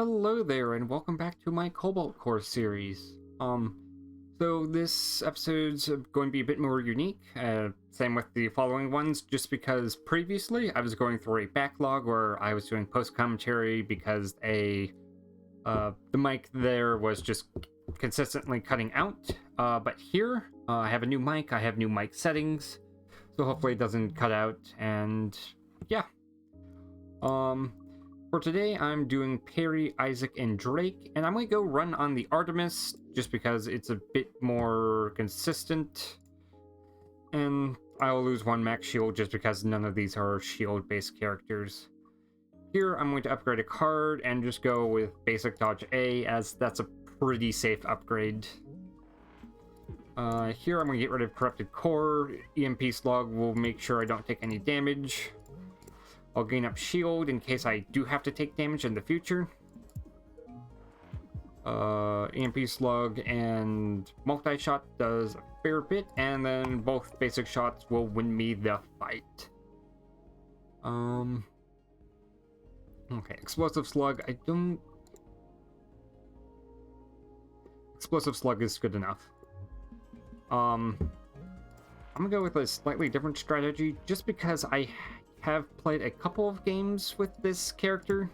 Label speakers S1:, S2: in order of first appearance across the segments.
S1: Hello there, and welcome back to my Cobalt course series. So this episode's going to be a bit more unique, same with the following ones, just because previously I was going through a backlog where I was doing post-commentary because the mic there was just consistently cutting out, but here I have a new mic, I have new mic settings, so hopefully it doesn't cut out, and yeah. For today, I'm doing Peri, Isaac, and Drake, and I'm going to go run on the Artemis, just because it's a bit more consistent, and I'll lose one max shield just because none of these are shield-based characters. Here, I'm going to upgrade a card and just go with basic dodge A, as that's a pretty safe upgrade. Here, I'm going to get rid of corrupted core. EMP slug will make sure I don't take any damage. I'll gain up shield in case I do have to take damage in the future. EMP slug and multi-shot does a fair bit, and then both basic shots will win me the fight. Okay, explosive slug, explosive slug is good enough. I'm gonna go with a slightly different strategy, just because I have played a couple of games with this character,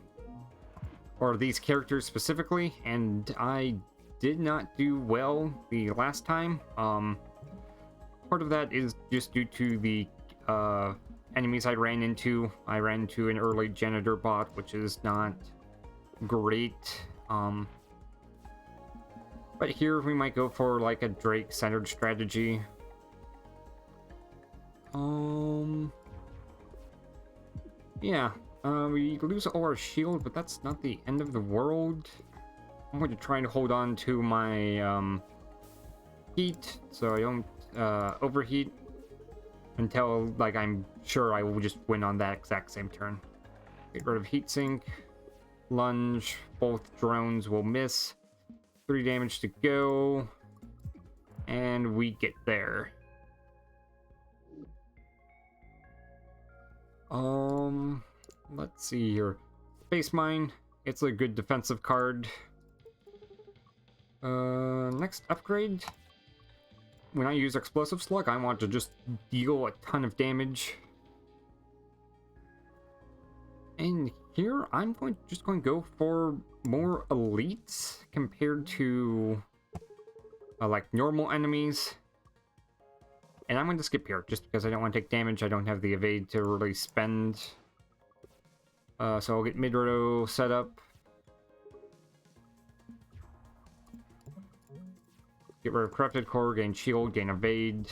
S1: or these characters specifically, and I did not do well the last time. Part of that is just due to the enemies I ran into. I ran into an early janitor bot, which is not great. But here we might go for like a Drake-centered strategy. Yeah, we lose all our shield, but that's not the end of the world. I'm going to try and hold on to my heat so I don't overheat until like I'm sure I will just win on that exact same turn. Get rid of heat sink, lunge, both drones will miss. 3 damage to go, and we get there. Let's see here. Space Mine, it's a good defensive card. Next upgrade. When I use Explosive Slug, I want to just deal a ton of damage. And here, I'm just going to go for more elites compared to like normal enemies. And I'm going to skip here, just because I don't want to take damage. I don't have the evade to really spend. So I'll get mid-row set up. Get rid of corrupted core, gain shield, gain evade.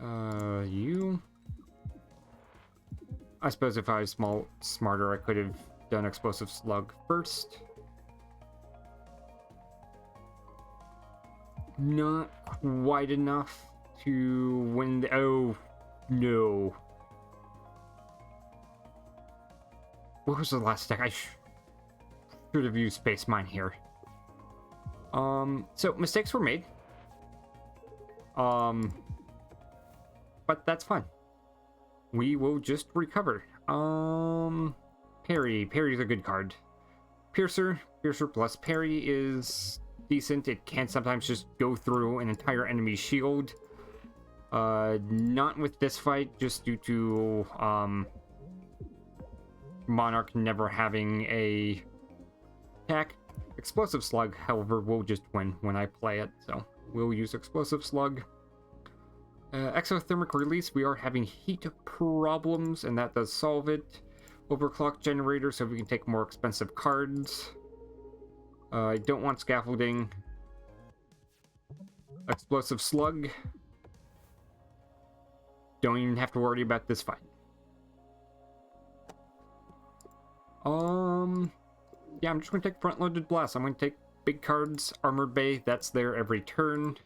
S1: You. I suppose if I was smarter, I could have done explosive slug first. Not quite enough to win the... Oh, no. What was the last deck? I should have used Space Mine here. So mistakes were made. But that's fine. We will just recover. Peri's a good card. Piercer plus Peri is decent. It can sometimes just go through an entire enemy's shield. Not with this fight, just due to Monarch never having a attack. Explosive Slug, however, will just win when I play it, so we'll use Explosive Slug. Exothermic Release, we are having heat problems, and that does solve it. Overclock Generator, so we can take more expensive cards. I don't want Scaffolding. Explosive Slug. Don't even have to worry about this fight. Yeah, I'm just going to take Front-Loaded Blast. I'm going to take big cards. Armored Bay, that's there every turn.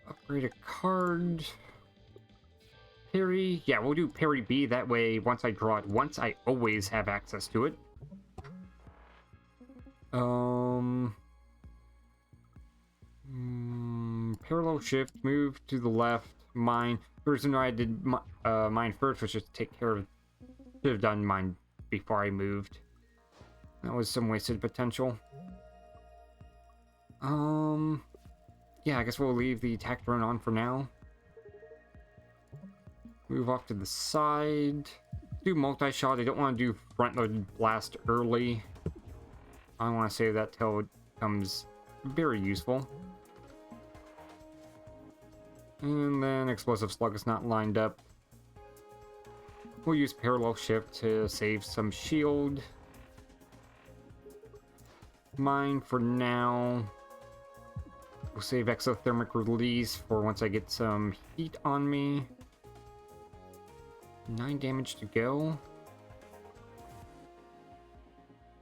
S1: Upgrade a card. Peri. Yeah, we'll do Peri B. That way, once I draw it once, I always have access to it. Parallel shift, move to the left, mine. The reason why I did mine first was just to take care of Should have done mine before I moved. That was some wasted potential. Yeah, I guess we'll leave the attack drone on for now. Move off to the side. Do multi-shot. I don't want to do front-loaded blast early. I want to save that till it becomes very useful. And then explosive slug is not lined up. We'll use parallel shift to save some shield. Mine for now. We'll save exothermic release for once I get some heat on me. 9 damage to go.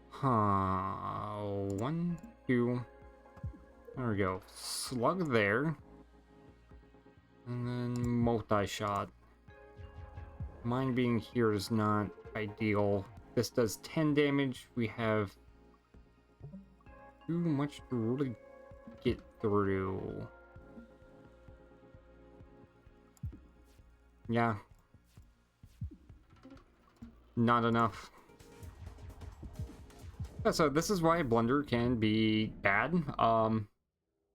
S1: Huh. 1, 2. There we go. Slug there. And then multi-shot. Mine being here is not ideal. This does 10 damage. We have too much to really get through. Yeah. Not enough. Yeah, so this is why Blunder can be bad.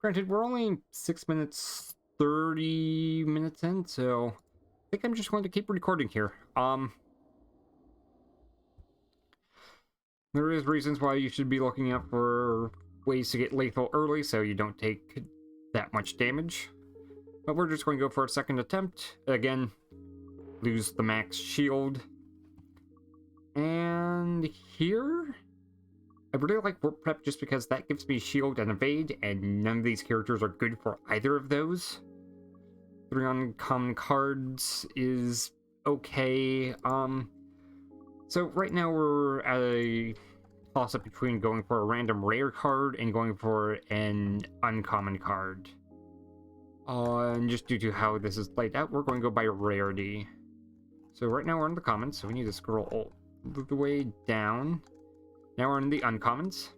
S1: Granted, we're only 6 minutes, 30 minutes in, so I think I'm just going to keep recording here. There is reasons why you should be looking out for ways to get lethal early so you don't take that much damage. But we're just going to go for a second attempt. Again, lose the max shield. And here, I really like Warp Prep just because that gives me shield and evade, and none of these characters are good for either of those. 3 uncommon cards is okay. So right now we're at a toss-up between going for a random rare card and going for an uncommon card. And just due to how this is laid out, we're going to go by rarity. So right now we're in the commons, so we need to scroll all the way down. Now we're in the uncommons.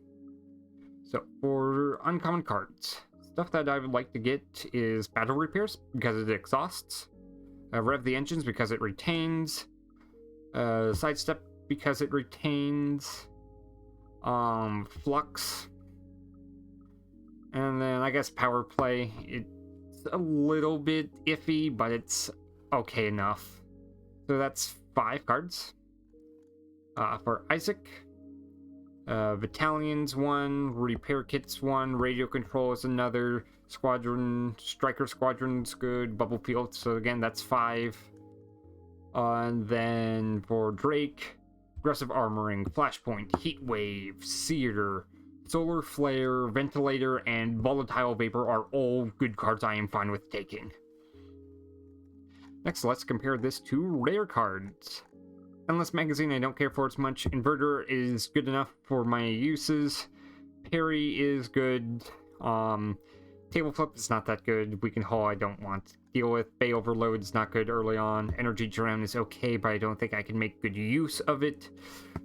S1: So for uncommon cards, stuff that I would like to get is battle repairs because it exhausts, rev the engines because it retains, sidestep because it retains, flux, and then I guess power play. It's a little bit iffy, but it's okay enough. So that's 5 cards. For Isaac, Battalions 1, Repair Kits 1, Radio Control is another, Squadron, Striker Squadron's good, Bubble Field, so again that's 5. And then for Drake, Aggressive Armoring, Flashpoint, Heat Wave, Seer, Solar Flare, Ventilator, and Volatile Vapor are all good cards I am fine with taking. Next, let's compare this to rare cards. Endless Magazine I don't care for as much. Inverter is good enough for my uses. Peri is good. Table Flip is not that good. Weaken Hull I don't want to deal with. Bay Overload is not good early on. Energy Drone is okay, but I don't think I can make good use of it.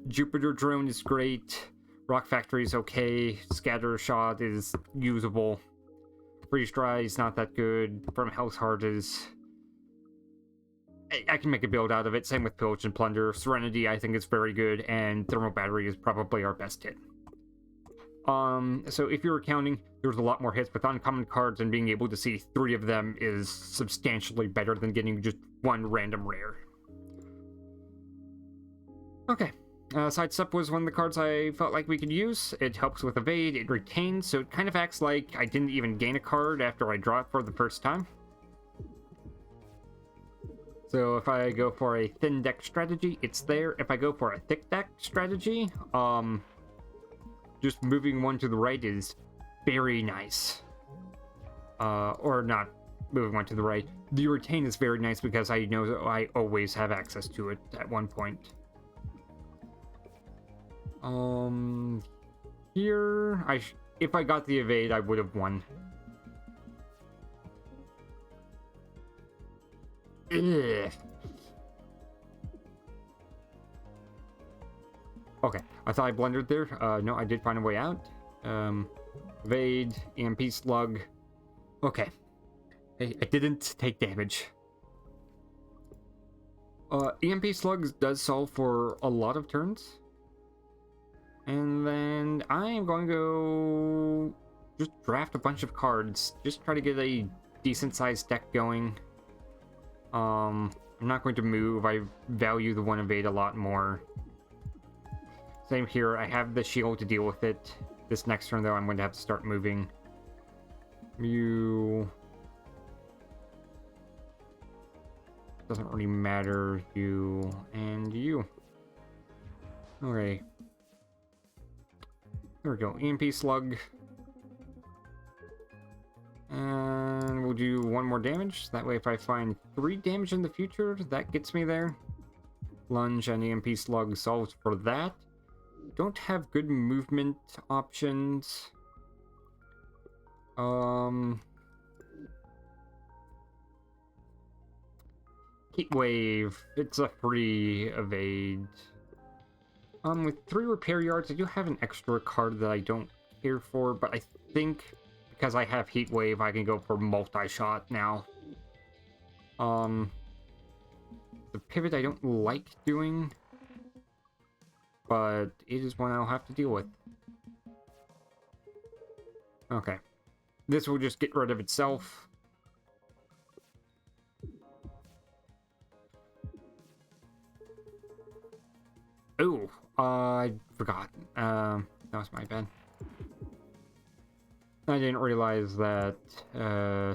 S1: Jupiter Drone is great. Rock Factory is okay. Scatter Shot is usable. Freeze Dry is not that good. From Hell's Heart is... I can make a build out of it. Same with Pillage and Plunder. Serenity I think is very good, and Thermal Battery is probably our best hit. So if you're counting, there's a lot more hits with uncommon cards, and being able to see 3 of them is substantially better than getting just 1 random rare. Okay. Sidestep was one of the cards I felt like we could use. It helps with evade, it retains, so it kind of acts like I didn't even gain a card after I draw it for the first time. So if I go for a thin deck strategy, it's there. If I go for a thick deck strategy, just moving 1 to the right is very nice. Or not moving 1 to the right. The retain is very nice because I know that I always have access to it at one point. Here, if I got the evade, I would have won. Ugh. Okay, I thought I blundered there. No, I did find a way out. Evade, EMP Slug. Okay. Hey, I didn't take damage. EMP slugs does solve for a lot of turns. And then I am going to go just draft a bunch of cards. Just try to get a decent sized deck going. I'm not going to move. I value the one evade a lot more. Same here. I have the shield to deal with it. This next turn, though, I'm going to have to start moving. You... Doesn't really matter. You and you. Okay. There we go. EMP slug. And we'll do 1 more damage. That way, if I find 3 damage in the future, that gets me there. Lunge and EMP slug solves for that. Don't have good movement options. Heat wave. It's a free evade. With 3 repair yards, I do have an extra card that I don't care for, but I think because I have heat wave, I can go for multi-shot now. The pivot I don't like doing, but it is one I'll have to deal with. Okay. This will just get rid of itself. Oh, I forgot. That was my bad. I didn't realize that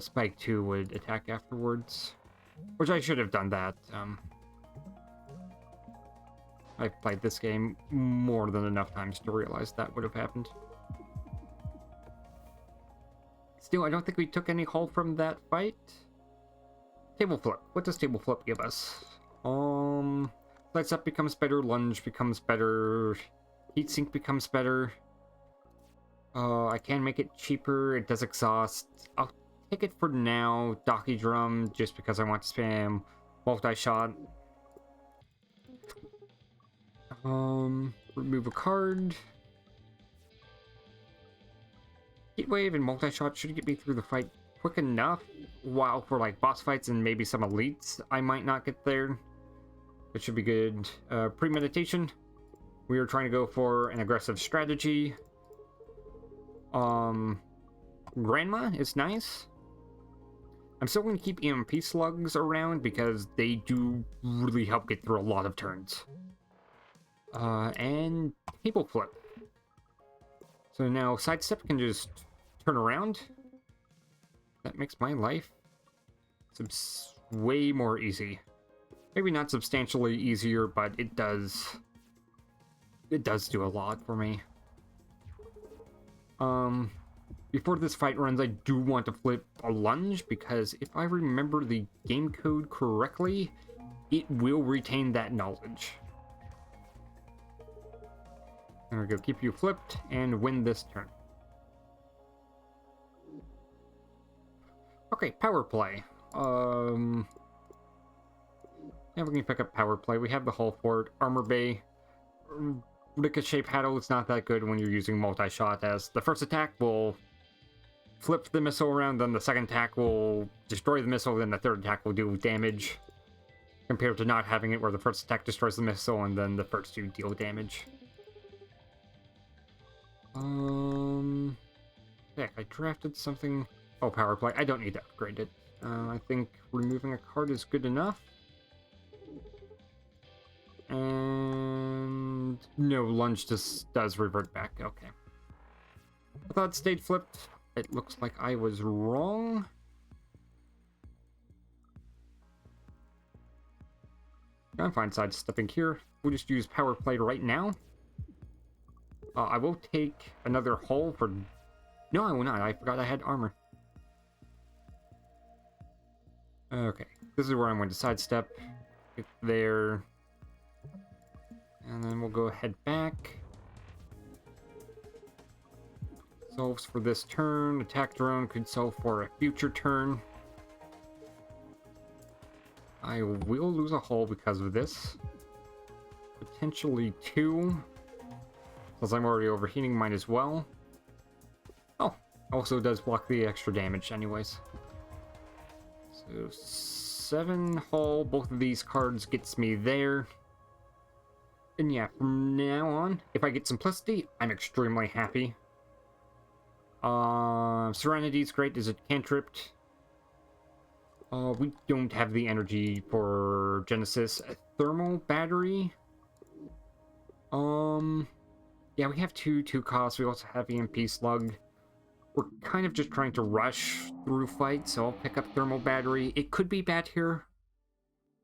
S1: Spike 2 would attack afterwards. Which I should have done that. I've played this game more than enough times to realize that would have happened. Still, I don't think we took any hull from that fight. Table flip. What does table flip give us? Lights up becomes better, lunge becomes better, heat sink becomes better. I can make it cheaper, it does exhaust. I'll take it for now. Docky drum, just because I want to spam multi-shot. Remove a card. Heat wave and multi-shot should get me through the fight quick enough. While for like boss fights and maybe some elites, I might not get there. It should be good. Premeditation. We are trying to go for an aggressive strategy. Grandma is nice. I'm still going to keep EMP slugs around because they do really help get through a lot of turns. And table flip. So now sidestep can just turn around. That makes my life way more easy. Maybe not substantially easier, but it does do a lot for me. Before this fight runs, I do want to flip a lunge, because if I remember the game code correctly, it will retain that knowledge. There we go, keep you flipped, and win this turn. Okay, power play. Yeah, we can pick up power play. We have the hull for it. Armor bay. Ricochet paddle is not that good when you're using multi-shot, as the first attack will flip the missile around, then the second attack will destroy the missile, then the third attack will do damage. Compared to not having it where the first attack destroys the missile and then the first two deal damage. Heck, I drafted something. Oh, power play. I don't need to upgrade it. I think removing a card is good enough. And no, lunge just does revert back. Okay. I thought it stayed flipped. It looks like I was wrong. I'm fine sidestepping here. We'll just use power play right now. I will take another hull for... No, I will not. I forgot I had armor. Okay. This is where I'm going to sidestep. Get there. And then we'll go ahead back. Solves for this turn. Attack drone could solve for a future turn. I will lose a hull because of this. Potentially 2. Since I'm already overheating, might as well. Oh, also does block the extra damage anyways. So 7 hull. Both of these cards gets me there. And yeah, from now on, if I get Simplicity, I'm extremely happy. Serenity's great as a cantrip. We don't have the energy for Genesis. A thermal battery. Yeah, we have two costs. We also have EMP slug. We're kind of just trying to rush through fights, so I'll pick up thermal battery. It could be bad here.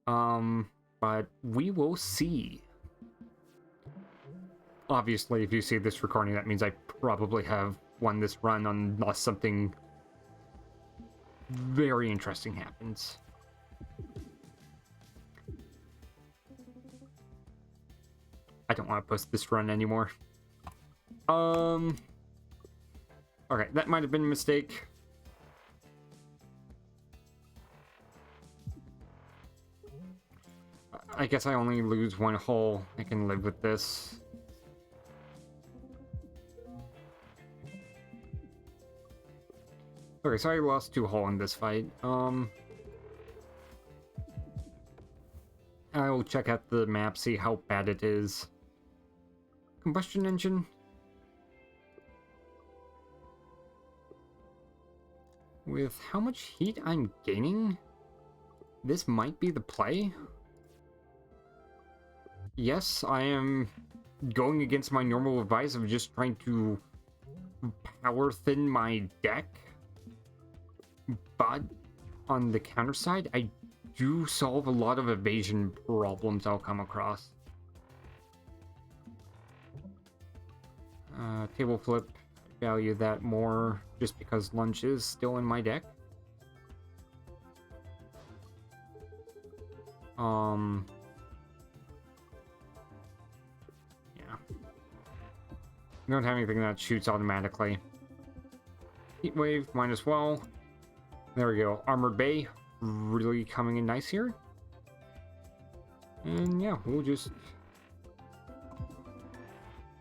S1: But we will see. Obviously, if you see this recording, that means I probably have won this run unless something very interesting happens. I don't want to post this run anymore. Okay, that might have been a mistake. I guess I only lose 1 hull. I can live with this. Okay, so I lost 2 hull in this fight. I will check out the map, see how bad it is. Combustion engine. With how much heat I'm gaining, this might be the play. Yes, I am going against my normal advice of just trying to power thin my deck. But on the counter side, I do solve a lot of evasion problems I'll come across. Table flip, value that more just because lunch is still in my deck. Yeah. We don't have anything that shoots automatically. Heat wave, might as well. There we go. Armored Bay, really coming in nice here. And yeah, we'll just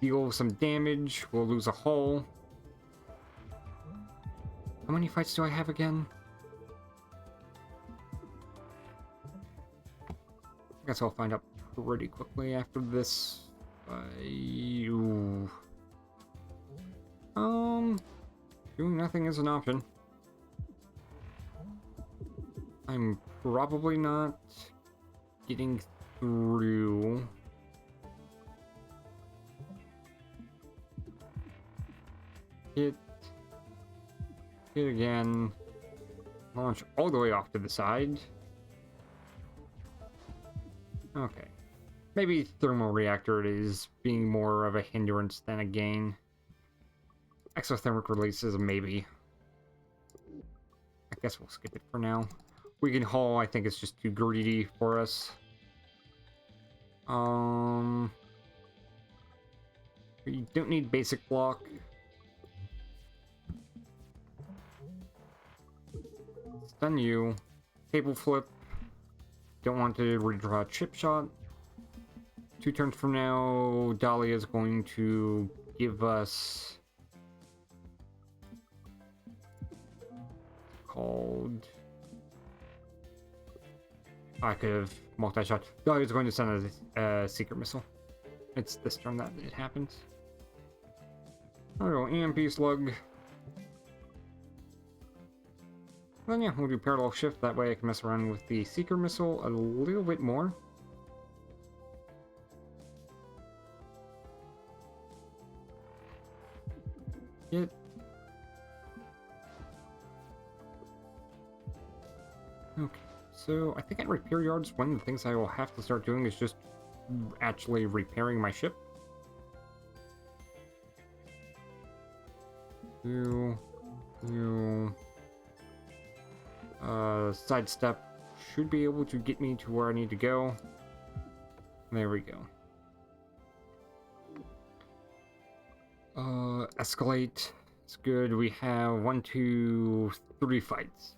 S1: deal some damage. We'll lose a hull. How many fights do I have again? I guess I'll find out pretty quickly after this. Doing nothing is an option. I'm probably not getting through. Hit again. Launch all the way off to the side. Okay. Maybe thermal reactor is being more of a hindrance than a gain. Exothermic release is a maybe. I guess we'll skip it for now. We can haul, I think it's just too greedy for us. We don't need basic block. Stun you. Table flip. Don't want to redraw chip shot. 2 turns from now, Dahlia is going to give us called. I could have multi-shot. Dahlia is going to send a secret missile. It's this turn that it happens. There we go, EMP slug. Then yeah, we'll do parallel shift. That way I can mess around with the seeker missile a little bit more. Hit. Okay, so I think at repair yards, one of the things I will have to start doing is just actually repairing my ship. Sidestep should be able to get me to where I need to go. There we go. Escalate. It's good. We have 1, 2, 3 fights.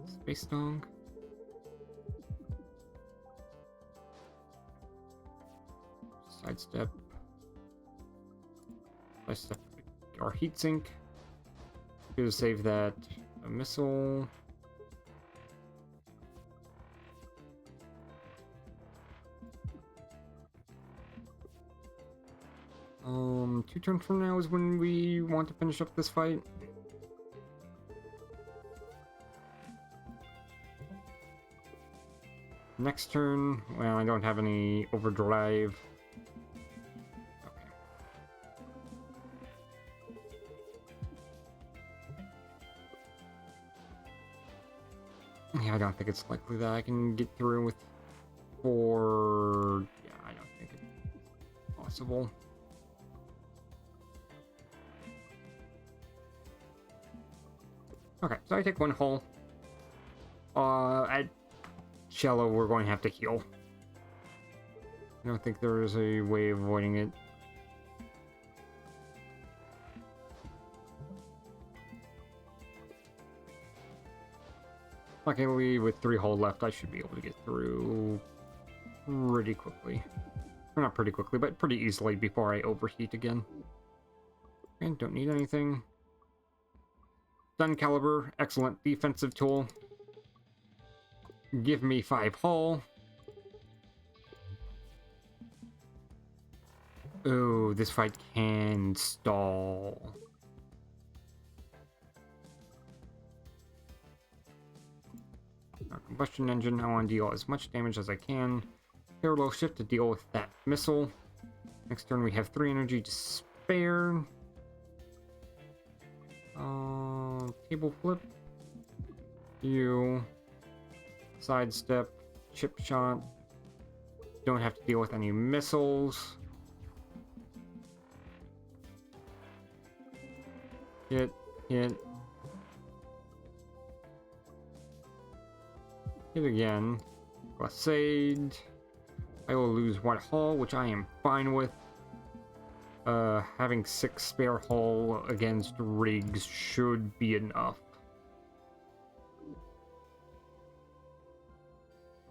S1: Space Dong. Sidestep. Sidestep. Our heatsink. Gonna save that A missile. Two turns from now is when we want to finish up this fight. Next turn, well, I don't have any overdrive. Okay. Yeah, I don't think it's likely that I can get through with 4. Yeah, I don't think it's possible. Okay, so I take 1 hull. At shallow, we're going to have to heal. I don't think there is a way of avoiding it. Luckily, with 3 hull left, I should be able to get through pretty quickly. Or not pretty quickly, but pretty easily before I overheat again. And don't need anything. Stun caliber, excellent defensive tool. Give me 5 hull. Oh, this fight can stall. Our combustion engine, I want to deal as much damage as I can. Parallel shift to deal with that missile. Next turn we have 3 energy to spare. Table flip. You. Sidestep. Chip shot. Don't have to deal with any missiles. Hit. Hit. Hit again. Glissade. I will lose 1 hull, which I am fine with. Having 6 spare hull against rigs should be enough.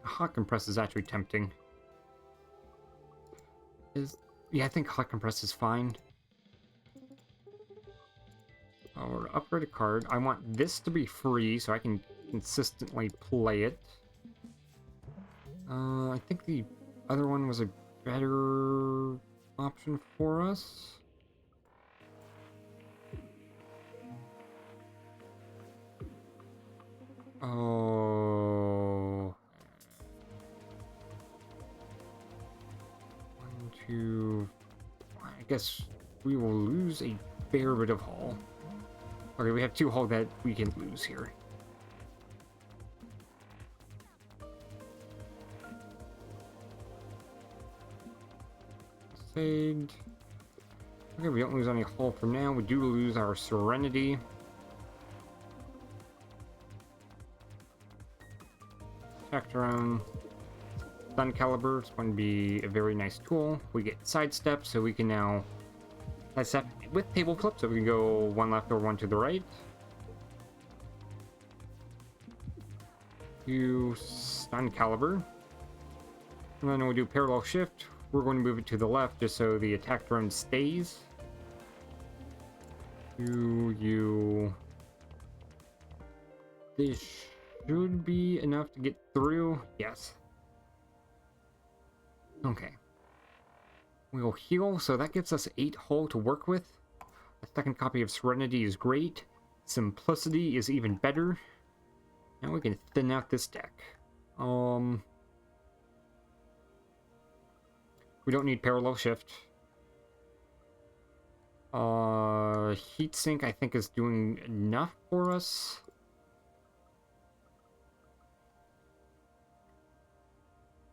S1: Hot compress is actually tempting. Yeah, I think hot compress is fine. Or upgrade a card. I want this to be free so I can consistently play it. I think the other one was a better option for us. Oh. 1, 2. I guess we will lose a fair bit of hull. Okay, we have 2 hull that we can lose here. Saved. Okay, we don't lose any hull for now. We do lose our Serenity. Attack drone. Stun caliber is going to be a very nice tool. We get sidestep, so we can now sidestep with table flip, so we can go 1 left or 1 to the right. Do stun caliber. And then we do parallel shift. We're going to move it to the left just so the attack drone stays. You. This should be enough to get through. Yes. Okay. We'll heal, so that gives us 8 hull to work with. A second copy of Serenity is great. Simplicity is even better. Now we can thin out this deck. We don't need parallel shift. Heatsink I think is doing enough for us.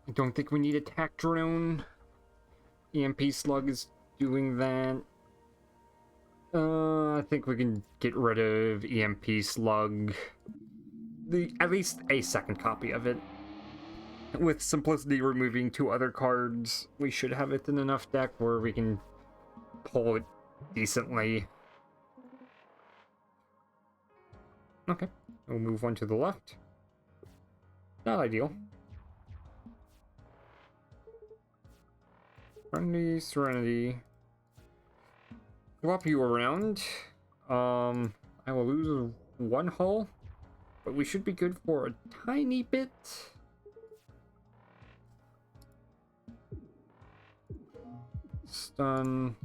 S1: I don't think we need attack drone. EMP slug is doing that. I think we can get rid of EMP slug. At least a second copy of it. With simplicity removing 2 other cards, we should have it in enough deck where we can pull it decently. Okay, we'll move 1 to the left. Not ideal. Friendly Serenity. Swap you around. I will lose one hull, but we should be good for a tiny bit. Stun.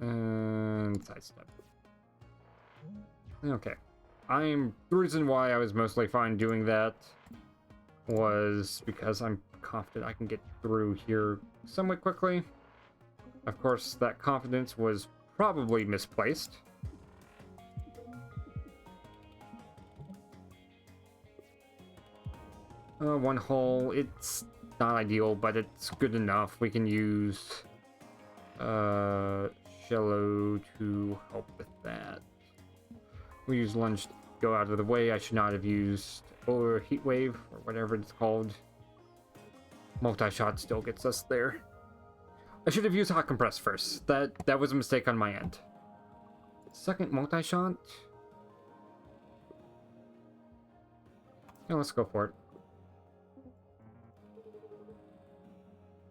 S1: And sidestep. Okay. The reason why I was mostly fine doing that was because I'm confident I can get through here somewhat quickly. Of course, that confidence was probably misplaced. One hull, it's not ideal, but it's good enough. We can use Shallow to help with that. We use lunge to go out of the way. I should not have used heat wave or whatever it's called. Multi-shot still gets us there. I should have used hot compress first. That was a mistake on my end. Second multi-shot. Yeah, let's go for it.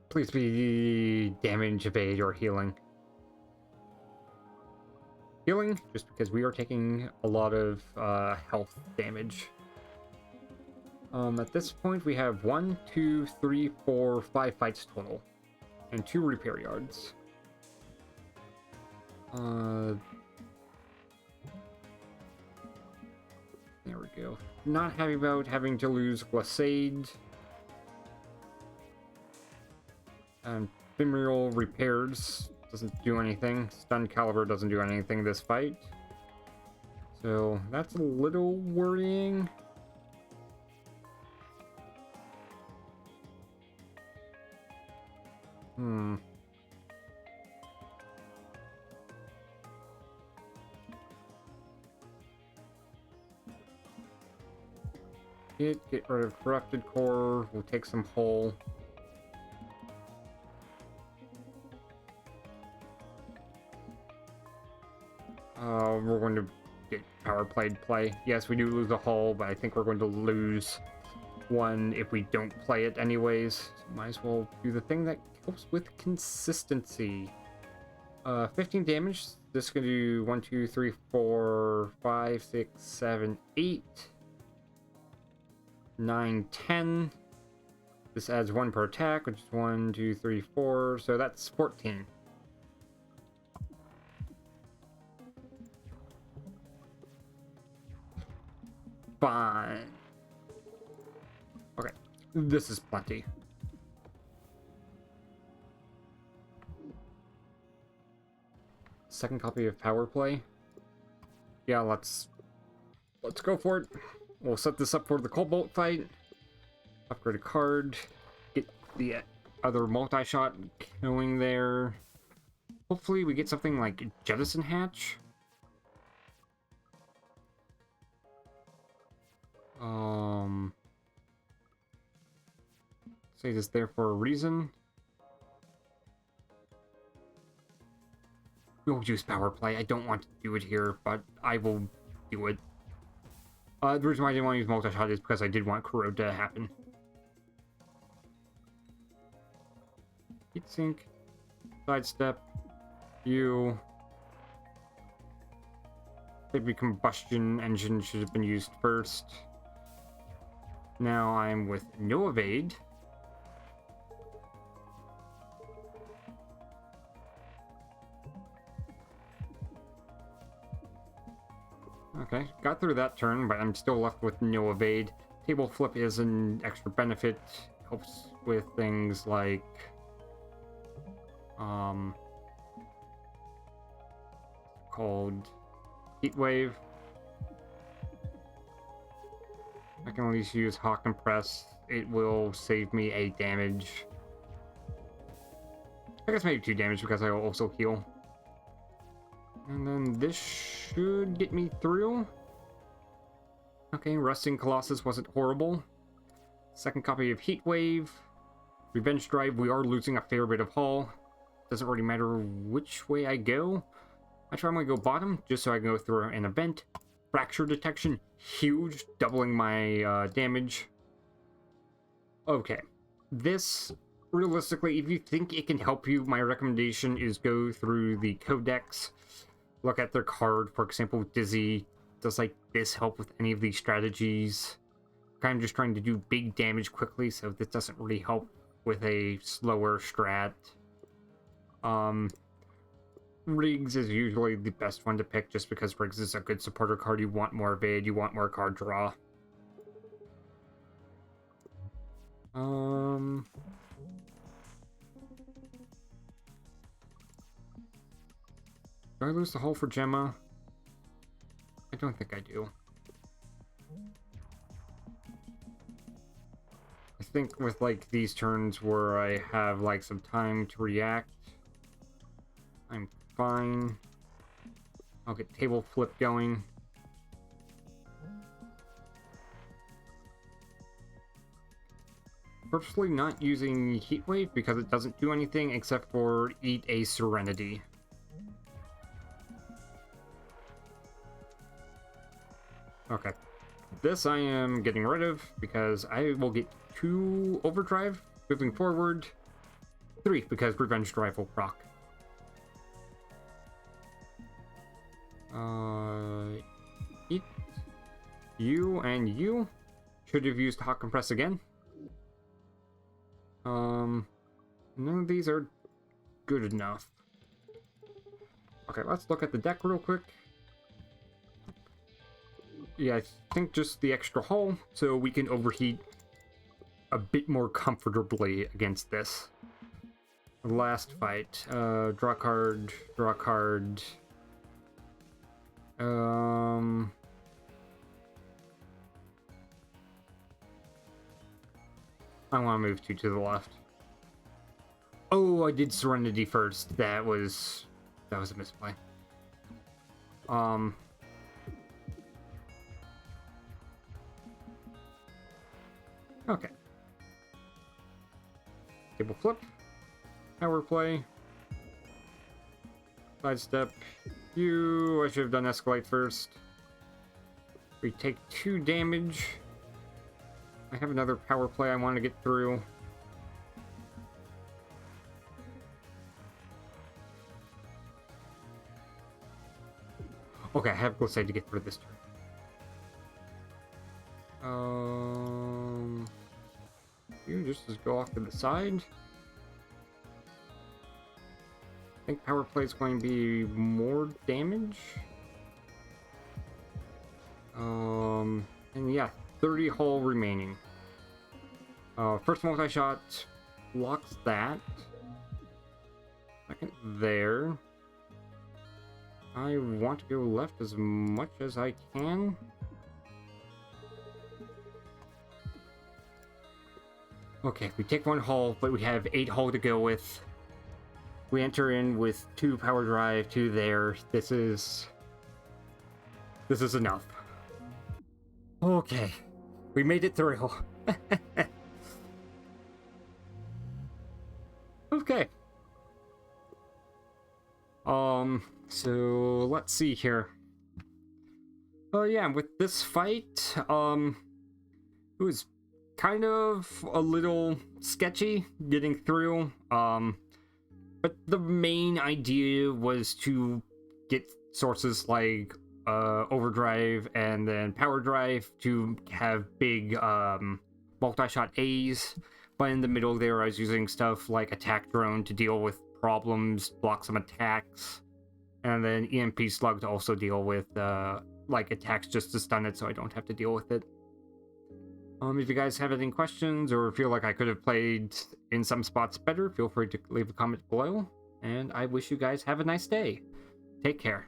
S1: Please be damage, evade, or healing. Healing, just because we are taking a lot of health damage. At this point, we have 1, 2, 3, 4, 5 fights total, and 2 repair yards. There we go. Not happy about having to lose Glissade. Ephemeral repairs doesn't do anything. Stun caliber doesn't do anything this fight. So that's a little worrying. Get rid of corrupted core. We'll take some hull. We're going to get power play. Yes, we do lose a hull, but I think we're going to lose one if we don't play it anyways. So might as well do the thing that helps with consistency. 15 damage. This is going to do 1, 2, 3, 4, 5, 6, 7, 8, 9, 10. This adds 1 per attack, which is 1, 2, 3, 4. So that's 14. Fine. Okay, this is plenty. Second copy of Power Play. Yeah, let's go for it. We'll set this up for the Cobalt fight. Upgrade a card. Get the other multi-shot going there. Hopefully we get something like Jettison Hatch. Say this there for a reason. We'll use power play. I don't want to do it here, but I will do it. The reason why I didn't want to use multi-shot is because I did want corrode to happen. Heatsink. Sidestep. You. Maybe combustion engine should have been used first. Now I'm with no evade. Okay, got through that turn, but I'm still left with no evade. Table flip is an extra benefit. Helps with things like called heat wave. I can at least use hot compress. It will save me a damage. I guess maybe 2 damage because I will also heal. And then this should get me through. Okay, Rusting Colossus wasn't horrible. Second copy of Heat Wave. Revenge Drive, we are losing a fair bit of hull. Doesn't really matter which way I go. Actually, I'm going to go bottom, just so I can go through an event. Fracture Detection, huge, doubling my damage. Okay, this realistically, if you think it can help you, my recommendation is go through the codex, look at their card. For example, Dizzy, does like this help with any of these strategies? I'm just trying to do big damage quickly, so this doesn't really help with a slower strat. Riggs is usually the best one to pick just because Riggs is a good supporter card. You want more evade, you want more card draw. Do I lose the hole for Gemma? I don't think I do. I think with like these turns where I have like some time to react, I'm fine. I'll get table flip going. Purposely not using Heat Wave because it doesn't do anything except for eat a Serenity. Okay. This I am getting rid of because I will get 2 Overdrive moving forward. 3 because Revenge Drive will proc. Eat you and you. Should have used Hot Compress again. None of these are good enough. Okay, let's look at the deck real quick. Yeah, I think just the extra hull, so we can overheat a bit more comfortably against this. Last fight, draw card, draw card. I want to move 2 to the left. Oh, I did Serenity first. That was a misplay. Okay. Table flip. Power play. Sidestep. You. I should have done escalate first. We take 2 damage. I have another power play I want to get through. Okay, I have Glissade to get through this turn. You just go off to the side. I think power play is going to be more damage. And yeah, 30 hull remaining. First multi-shot blocks that. Second there. I want to go left as much as I can. Okay, we take 1 hull, but we have 8 hull to go with. We enter in with 2 power drive, 2 there. This is enough. Okay, we made it through. Okay. So let's see here. Oh yeah, with this fight, it was kind of a little sketchy getting through. But the main idea was to get sources like overdrive and then power drive to have big multi-shot A's. But in the middle there, I was using stuff like attack drone to deal with problems, block some attacks, and then EMP slug to also deal with like attacks just to stun it so I don't have to deal with it. If you guys have any questions or feel like I could have played in some spots better, feel free to leave a comment below. And I wish you guys have a nice day. Take care.